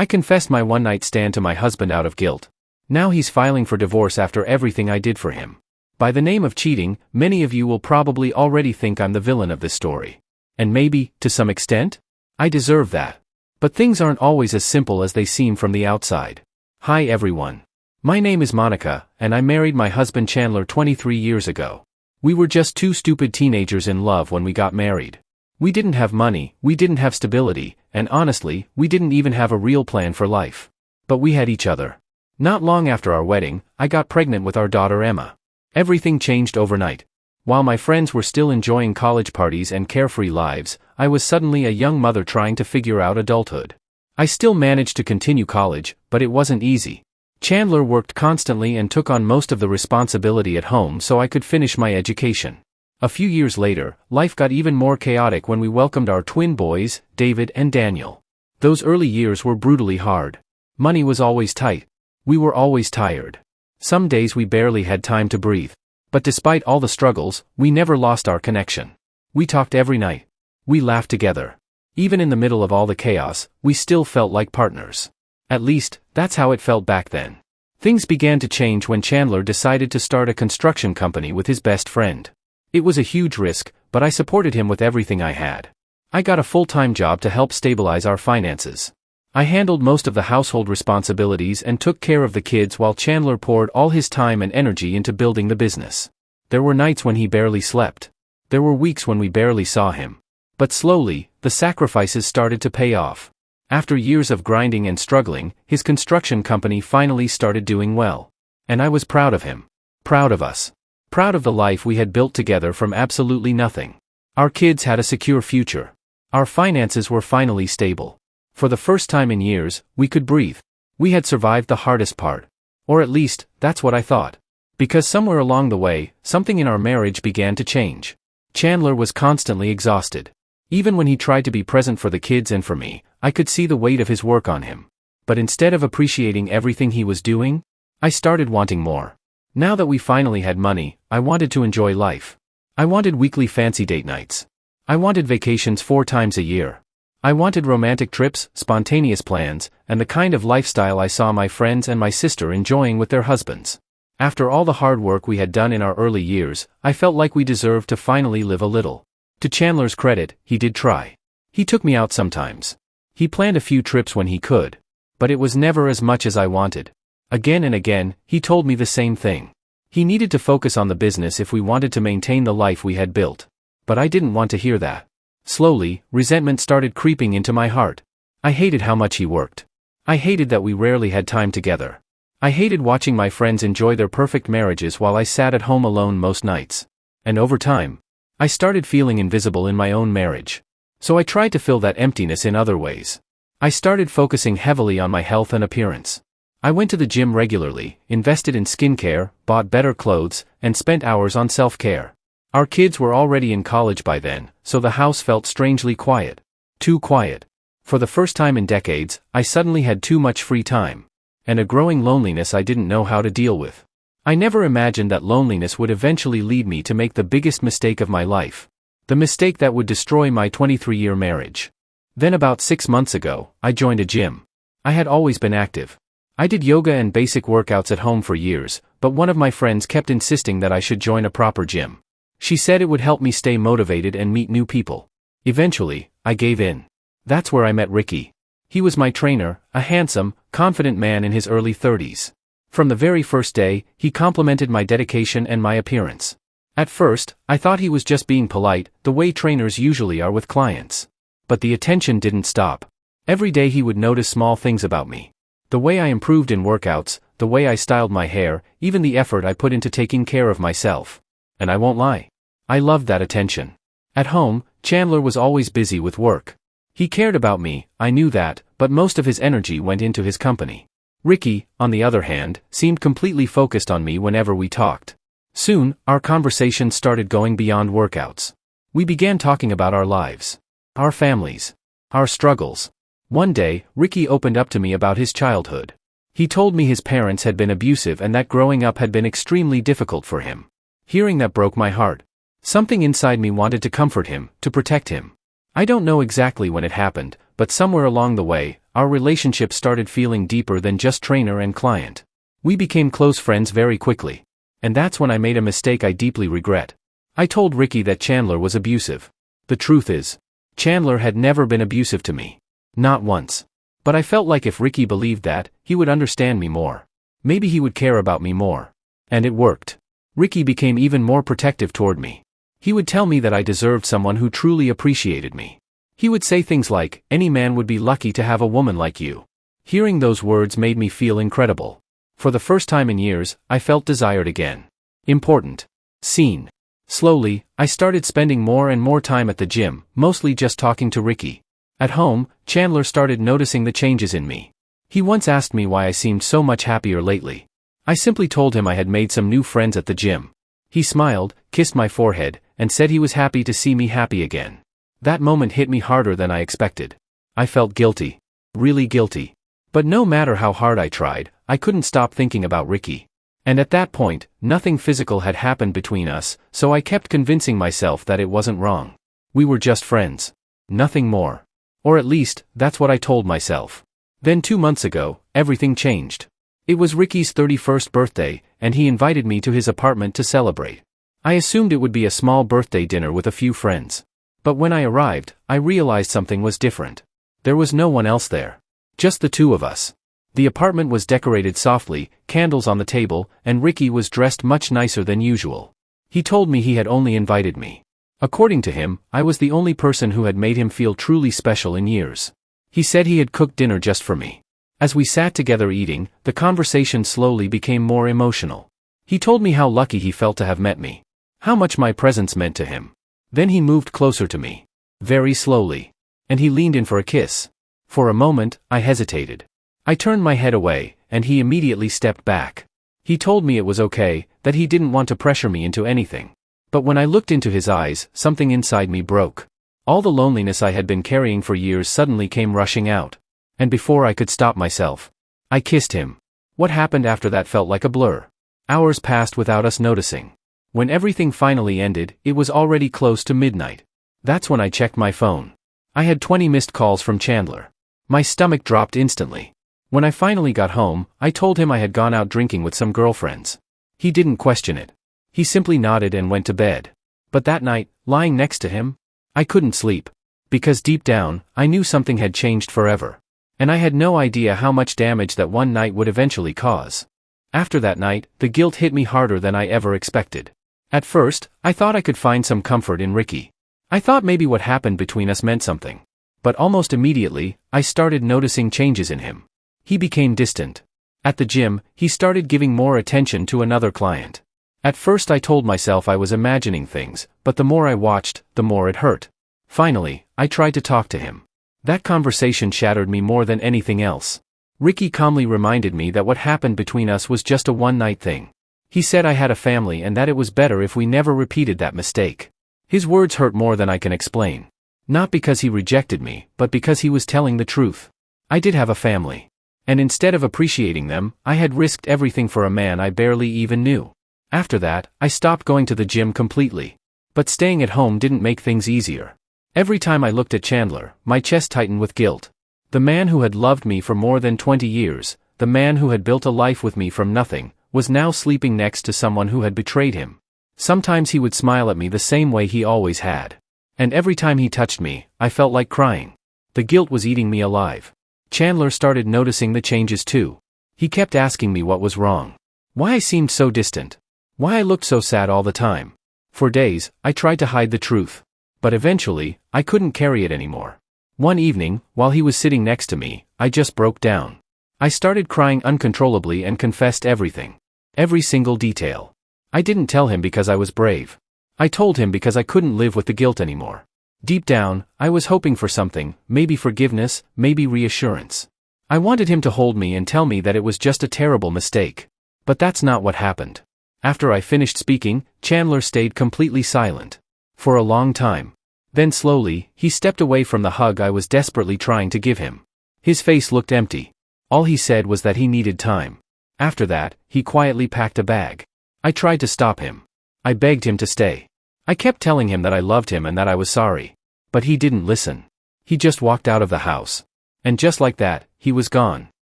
I confessed my one-night stand to my husband out of guilt. Now he's filing for divorce after everything I did for him. By the name of cheating, many of you will probably already think I'm the villain of this story. And maybe, to some extent, I deserve that. But things aren't always as simple as they seem from the outside. Hi everyone. My name is Monica, and I married my husband Chandler 23 years ago. We were just two stupid teenagers in love when we got married. We didn't have money, we didn't have stability, and honestly, we didn't even have a real plan for life. But we had each other. Not long after our wedding, I got pregnant with our daughter Emma. Everything changed overnight. While my friends were still enjoying college parties and carefree lives, I was suddenly a young mother trying to figure out adulthood. I still managed to continue college, but it wasn't easy. Chandler worked constantly and took on most of the responsibility at home so I could finish my education. A few years later, life got even more chaotic when we welcomed our twin boys, David and Daniel. Those early years were brutally hard. Money was always tight. We were always tired. Some days we barely had time to breathe. But despite all the struggles, we never lost our connection. We talked every night. We laughed together. Even in the middle of all the chaos, we still felt like partners. At least, that's how it felt back then. Things began to change when Chandler decided to start a construction company with his best friend. It was a huge risk, but I supported him with everything I had. I got a full-time job to help stabilize our finances. I handled most of the household responsibilities and took care of the kids while Chandler poured all his time and energy into building the business. There were nights when he barely slept. There were weeks when we barely saw him. But slowly, the sacrifices started to pay off. After years of grinding and struggling, his construction company finally started doing well. And I was proud of him. Proud of us. Proud of the life we had built together from absolutely nothing. Our kids had a secure future. Our finances were finally stable. For the first time in years, we could breathe. We had survived the hardest part. Or at least, that's what I thought. Because somewhere along the way, something in our marriage began to change. Chandler was constantly exhausted. Even when he tried to be present for the kids and for me, I could see the weight of his work on him. But instead of appreciating everything he was doing, I started wanting more. Now that we finally had money, I wanted to enjoy life. I wanted weekly fancy date nights. I wanted vacations 4 times a year. I wanted romantic trips, spontaneous plans, and the kind of lifestyle I saw my friends and my sister enjoying with their husbands. After all the hard work we had done in our early years, I felt like we deserved to finally live a little. To Chandler's credit, he did try. He took me out sometimes. He planned a few trips when he could. But it was never as much as I wanted. Again and again, he told me the same thing. He needed to focus on the business if we wanted to maintain the life we had built. But I didn't want to hear that. Slowly, resentment started creeping into my heart. I hated how much he worked. I hated that we rarely had time together. I hated watching my friends enjoy their perfect marriages while I sat at home alone most nights. And over time, I started feeling invisible in my own marriage. So I tried to fill that emptiness in other ways. I started focusing heavily on my health and appearance. I went to the gym regularly, invested in skincare, bought better clothes, and spent hours on self-care. Our kids were already in college by then, so the house felt strangely quiet. Too quiet. For the first time in decades, I suddenly had too much free time. And a growing loneliness I didn't know how to deal with. I never imagined that loneliness would eventually lead me to make the biggest mistake of my life. The mistake that would destroy my 23-year marriage. Then about 6 months ago, I joined a gym. I had always been active. I did yoga and basic workouts at home for years, but one of my friends kept insisting that I should join a proper gym. She said it would help me stay motivated and meet new people. Eventually, I gave in. That's where I met Ricky. He was my trainer, a handsome, confident man in his early 30s. From the very first day, he complimented my dedication and my appearance. At first, I thought he was just being polite, the way trainers usually are with clients. But the attention didn't stop. Every day he would notice small things about me. The way I improved in workouts, the way I styled my hair, even the effort I put into taking care of myself. And I won't lie. I loved that attention. At home, Chandler was always busy with work. He cared about me, I knew that, but most of his energy went into his company. Ricky, on the other hand, seemed completely focused on me whenever we talked. Soon, our conversation started going beyond workouts. We began talking about our lives. Our families. Our struggles. One day, Ricky opened up to me about his childhood. He told me his parents had been abusive and that growing up had been extremely difficult for him. Hearing that broke my heart. Something inside me wanted to comfort him, to protect him. I don't know exactly when it happened, but somewhere along the way, our relationship started feeling deeper than just trainer and client. We became close friends very quickly. And that's when I made a mistake I deeply regret. I told Ricky that Chandler was abusive. The truth is, Chandler had never been abusive to me. Not once. But I felt like if Ricky believed that, he would understand me more. Maybe he would care about me more. And it worked. Ricky became even more protective toward me. He would tell me that I deserved someone who truly appreciated me. He would say things like, "Any man would be lucky to have a woman like you." Hearing those words made me feel incredible. For the first time in years, I felt desired again. Important. Seen. Slowly, I started spending more and more time at the gym, mostly just talking to Ricky. At home, Chandler started noticing the changes in me. He once asked me why I seemed so much happier lately. I simply told him I had made some new friends at the gym. He smiled, kissed my forehead, and said he was happy to see me happy again. That moment hit me harder than I expected. I felt guilty. Really guilty. But no matter how hard I tried, I couldn't stop thinking about Ricky. And at that point, nothing physical had happened between us, so I kept convincing myself that it wasn't wrong. We were just friends. Nothing more. Or at least, that's what I told myself. Then 2 months ago, everything changed. It was Ricky's 31st birthday, and he invited me to his apartment to celebrate. I assumed it would be a small birthday dinner with a few friends. But when I arrived, I realized something was different. There was no one else there. Just the two of us. The apartment was decorated softly, candles on the table, and Ricky was dressed much nicer than usual. He told me he had only invited me. According to him, I was the only person who had made him feel truly special in years. He said he had cooked dinner just for me. As we sat together eating, the conversation slowly became more emotional. He told me how lucky he felt to have met me. How much my presence meant to him. Then he moved closer to me. Very slowly. And he leaned in for a kiss. For a moment, I hesitated. I turned my head away, and he immediately stepped back. He told me it was okay, that he didn't want to pressure me into anything. But when I looked into his eyes, something inside me broke. All the loneliness I had been carrying for years suddenly came rushing out. And before I could stop myself, I kissed him. What happened after that felt like a blur. Hours passed without us noticing. When everything finally ended, it was already close to midnight. That's when I checked my phone. I had 20 missed calls from Chandler. My stomach dropped instantly. When I finally got home, I told him I had gone out drinking with some girlfriends. He didn't question it. He simply nodded and went to bed. But that night, lying next to him, I couldn't sleep. Because deep down, I knew something had changed forever. And I had no idea how much damage that one night would eventually cause. After that night, the guilt hit me harder than I ever expected. At first, I thought I could find some comfort in Ricky. I thought maybe what happened between us meant something. But almost immediately, I started noticing changes in him. He became distant. At the gym, he started giving more attention to another client. At first I told myself I was imagining things, but the more I watched, the more it hurt. Finally, I tried to talk to him. That conversation shattered me more than anything else. Ricky calmly reminded me that what happened between us was just a one-night thing. He said I had a family and that it was better if we never repeated that mistake. His words hurt more than I can explain. Not because he rejected me, but because he was telling the truth. I did have a family. And instead of appreciating them, I had risked everything for a man I barely even knew. After that, I stopped going to the gym completely. But staying at home didn't make things easier. Every time I looked at Chandler, my chest tightened with guilt. The man who had loved me for more than 20 years, the man who had built a life with me from nothing, was now sleeping next to someone who had betrayed him. Sometimes he would smile at me the same way he always had. And every time he touched me, I felt like crying. The guilt was eating me alive. Chandler started noticing the changes too. He kept asking me what was wrong. Why I seemed so distant. Why I looked so sad all the time. For days, I tried to hide the truth. But eventually, I couldn't carry it anymore. One evening, while he was sitting next to me, I just broke down. I started crying uncontrollably and confessed everything. Every single detail. I didn't tell him because I was brave. I told him because I couldn't live with the guilt anymore. Deep down, I was hoping for something, maybe forgiveness, maybe reassurance. I wanted him to hold me and tell me that it was just a terrible mistake. But that's not what happened. After I finished speaking, Chandler stayed completely silent. For a long time. Then slowly, he stepped away from the hug I was desperately trying to give him. His face looked empty. All he said was that he needed time. After that, he quietly packed a bag. I tried to stop him. I begged him to stay. I kept telling him that I loved him and that I was sorry. But he didn't listen. He just walked out of the house. And just like that, he was gone.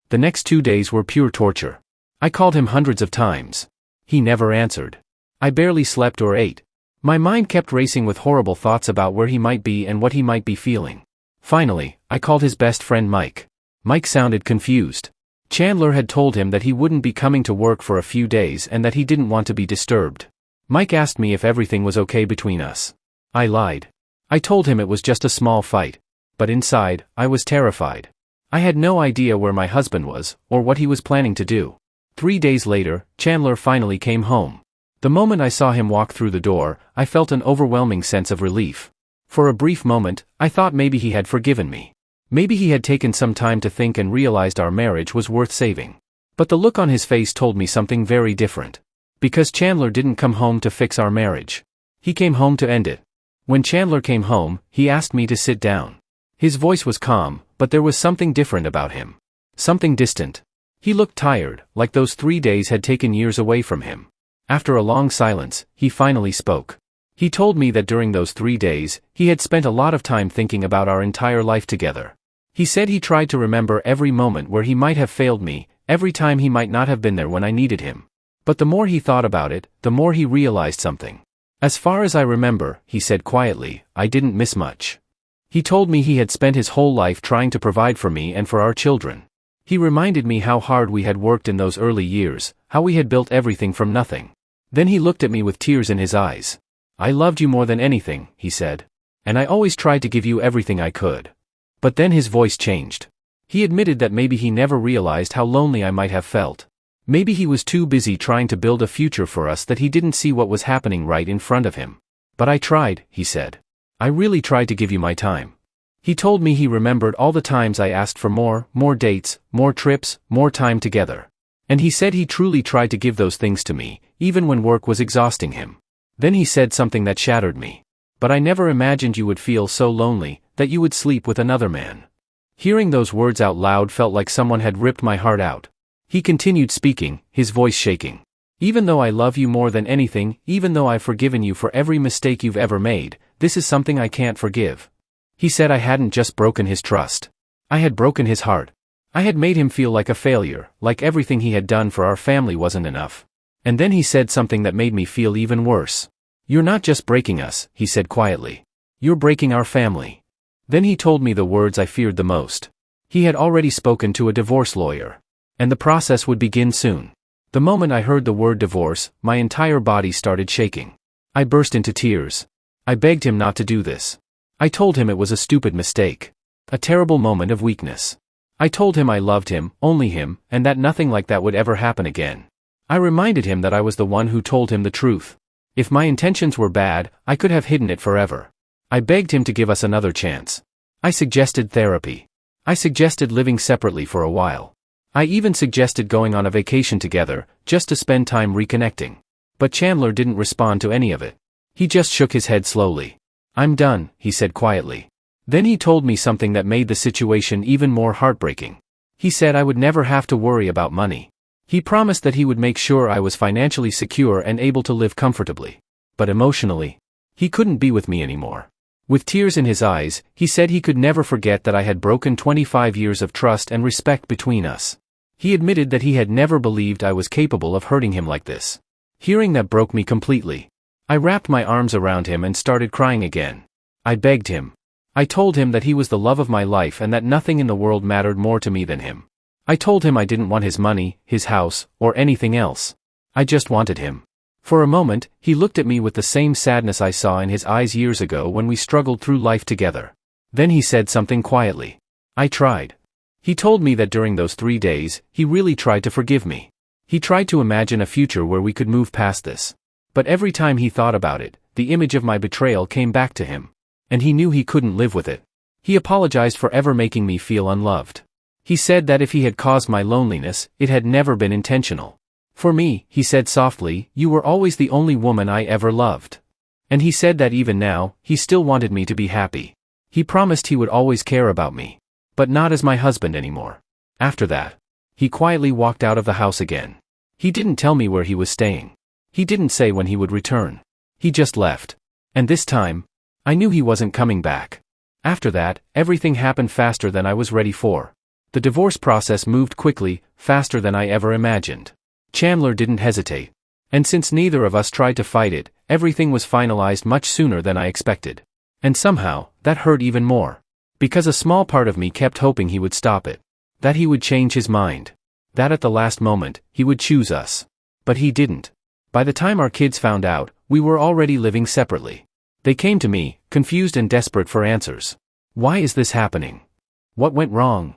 The next 2 days were pure torture. I called him hundreds of times. He never answered. I barely slept or ate. My mind kept racing with horrible thoughts about where he might be and what he might be feeling. Finally, I called his best friend Mike. Mike sounded confused. Chandler had told him that he wouldn't be coming to work for a few days and that he didn't want to be disturbed. Mike asked me if everything was okay between us. I lied. I told him it was just a small fight. But inside, I was terrified. I had no idea where my husband was, or what he was planning to do. 3 days later, Chandler finally came home. The moment I saw him walk through the door, I felt an overwhelming sense of relief. For a brief moment, I thought maybe he had forgiven me. Maybe he had taken some time to think and realized our marriage was worth saving. But the look on his face told me something very different. Because Chandler didn't come home to fix our marriage. He came home to end it. When Chandler came home, he asked me to sit down. His voice was calm, but there was something different about him. Something distant. He looked tired, like those 3 days had taken years away from him. After a long silence, he finally spoke. He told me that during those 3 days, he had spent a lot of time thinking about our entire life together. He said he tried to remember every moment where he might have failed me, every time he might not have been there when I needed him. But the more he thought about it, the more he realized something. As far as I remember, he said quietly, I didn't miss much. He told me he had spent his whole life trying to provide for me and for our children. He reminded me how hard we had worked in those early years, how we had built everything from nothing. Then he looked at me with tears in his eyes. I loved you more than anything, he said. And I always tried to give you everything I could. But then his voice changed. He admitted that maybe he never realized how lonely I might have felt. Maybe he was too busy trying to build a future for us that he didn't see what was happening right in front of him. But I tried, he said. I really tried to give you my time. He told me he remembered all the times I asked for more dates, more trips, more time together. And he said he truly tried to give those things to me, even when work was exhausting him. Then he said something that shattered me. But I never imagined you would feel so lonely, that you would sleep with another man. Hearing those words out loud felt like someone had ripped my heart out. He continued speaking, his voice shaking. Even though I love you more than anything, even though I've forgiven you for every mistake you've ever made, this is something I can't forgive. He said I hadn't just broken his trust. I had broken his heart. I had made him feel like a failure, like everything he had done for our family wasn't enough. And then he said something that made me feel even worse. You're not just breaking us, he said quietly. You're breaking our family. Then he told me the words I feared the most. He had already spoken to a divorce lawyer. And the process would begin soon. The moment I heard the word divorce, my entire body started shaking. I burst into tears. I begged him not to do this. I told him it was a stupid mistake. A terrible moment of weakness. I told him I loved him, only him, and that nothing like that would ever happen again. I reminded him that I was the one who told him the truth. If my intentions were bad, I could have hidden it forever. I begged him to give us another chance. I suggested therapy. I suggested living separately for a while. I even suggested going on a vacation together, just to spend time reconnecting. But Chandler didn't respond to any of it. He just shook his head slowly. I'm done, he said quietly. Then he told me something that made the situation even more heartbreaking. He said I would never have to worry about money. He promised that he would make sure I was financially secure and able to live comfortably. But emotionally, he couldn't be with me anymore. With tears in his eyes, he said he could never forget that I had broken 25 years of trust and respect between us. He admitted that he had never believed I was capable of hurting him like this. Hearing that broke me completely. I wrapped my arms around him and started crying again. I begged him. I told him that he was the love of my life and that nothing in the world mattered more to me than him. I told him I didn't want his money, his house, or anything else. I just wanted him. For a moment, he looked at me with the same sadness I saw in his eyes years ago when we struggled through life together. Then he said something quietly. I tried. He told me that during those 3 days, he really tried to forgive me. He tried to imagine a future where we could move past this. But every time he thought about it, the image of my betrayal came back to him. And he knew he couldn't live with it. He apologized for ever making me feel unloved. He said that if he had caused my loneliness, it had never been intentional. For me, he said softly, you were always the only woman I ever loved. And he said that even now, he still wanted me to be happy. He promised he would always care about me. But not as my husband anymore. After that, he quietly walked out of the house again. He didn't tell me where he was staying. He didn't say when he would return. He just left. And this time, I knew he wasn't coming back. After that, everything happened faster than I was ready for. The divorce process moved quickly, faster than I ever imagined. Chandler didn't hesitate. And since neither of us tried to fight it, everything was finalized much sooner than I expected. And somehow, that hurt even more. Because a small part of me kept hoping he would stop it. That he would change his mind. That at the last moment, he would choose us. But he didn't. By the time our kids found out, we were already living separately. They came to me, confused and desperate for answers. Why is this happening? What went wrong?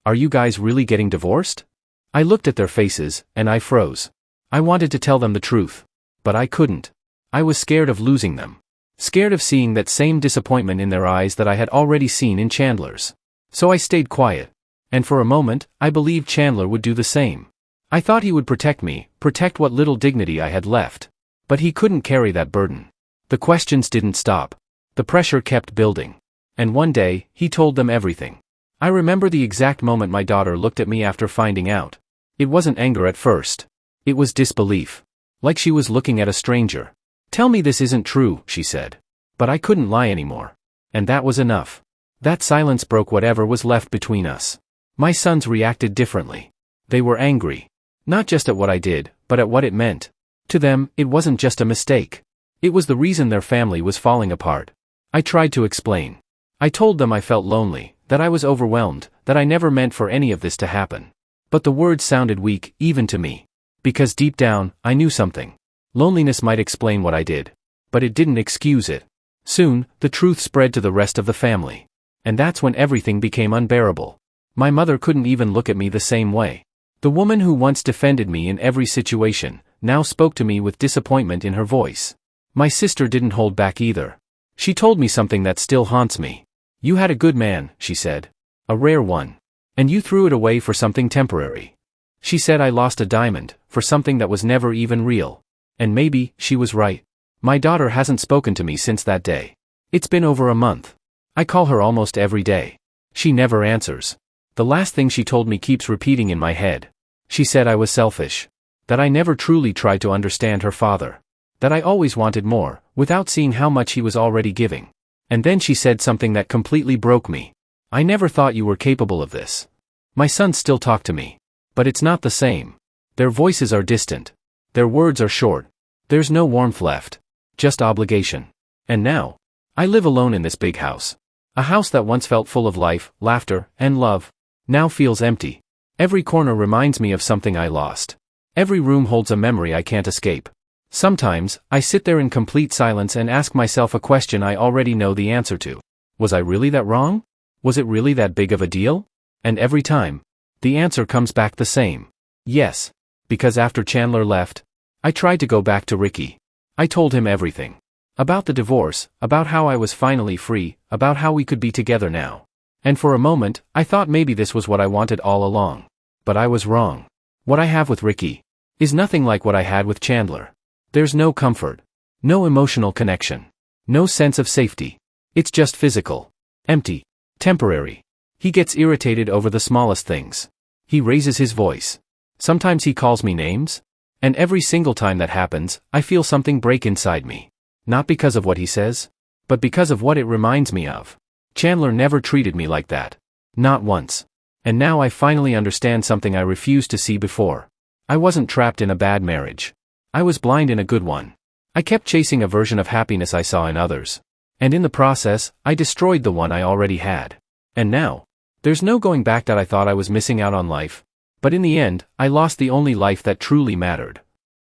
Are you guys really getting divorced? I looked at their faces, and I froze. I wanted to tell them the truth. But I couldn't. I was scared of losing them. Scared of seeing that same disappointment in their eyes that I had already seen in Chandler's. So I stayed quiet. And for a moment, I believed Chandler would do the same. I thought he would protect me, protect what little dignity I had left. But he couldn't carry that burden. The questions didn't stop. The pressure kept building. And one day, he told them everything. I remember the exact moment my daughter looked at me after finding out. It wasn't anger at first. It was disbelief. Like she was looking at a stranger. Tell me this isn't true, she said. But I couldn't lie anymore. And that was enough. That silence broke whatever was left between us. My sons reacted differently. They were angry. Not just at what I did, but at what it meant. To them, it wasn't just a mistake. It was the reason their family was falling apart. I tried to explain. I told them I felt lonely, that I was overwhelmed, that I never meant for any of this to happen. But the words sounded weak, even to me. Because deep down, I knew something. Loneliness might explain what I did. But it didn't excuse it. Soon, the truth spread to the rest of the family. And that's when everything became unbearable. My mother couldn't even look at me the same way. The woman who once defended me in every situation, now spoke to me with disappointment in her voice. My sister didn't hold back either. She told me something that still haunts me. You had a good man, she said. A rare one. And you threw it away for something temporary. She said I lost a diamond, for something that was never even real. And maybe, she was right. My daughter hasn't spoken to me since that day. It's been over a month. I call her almost every day. She never answers. The last thing she told me keeps repeating in my head. She said I was selfish. That I never truly tried to understand her father. That I always wanted more, without seeing how much he was already giving. And then she said something that completely broke me. I never thought you were capable of this. My sons still talk to me. But it's not the same. Their voices are distant. Their words are short. There's no warmth left. Just obligation. And now, I live alone in this big house. A house that once felt full of life, laughter, and love, now feels empty. Every corner reminds me of something I lost. Every room holds a memory I can't escape. Sometimes, I sit there in complete silence and ask myself a question I already know the answer to. Was I really that wrong? Was it really that big of a deal? And every time, the answer comes back the same. Yes. Because after Chandler left, I tried to go back to Ricky. I told him everything. About the divorce, about how I was finally free, about how we could be together now. And for a moment, I thought maybe this was what I wanted all along. But I was wrong. What I have with Ricky is nothing like what I had with Chandler. There's no comfort. No emotional connection. No sense of safety. It's just physical. Empty. Temporary. He gets irritated over the smallest things. He raises his voice. Sometimes he calls me names. And every single time that happens, I feel something break inside me. Not because of what he says, but because of what it reminds me of. Chandler never treated me like that. Not once. And now I finally understand something I refused to see before. I wasn't trapped in a bad marriage. I was blind in a good one. I kept chasing a version of happiness I saw in others. And in the process, I destroyed the one I already had. And now, there's no going back that I thought I was missing out on life. But in the end, I lost the only life that truly mattered.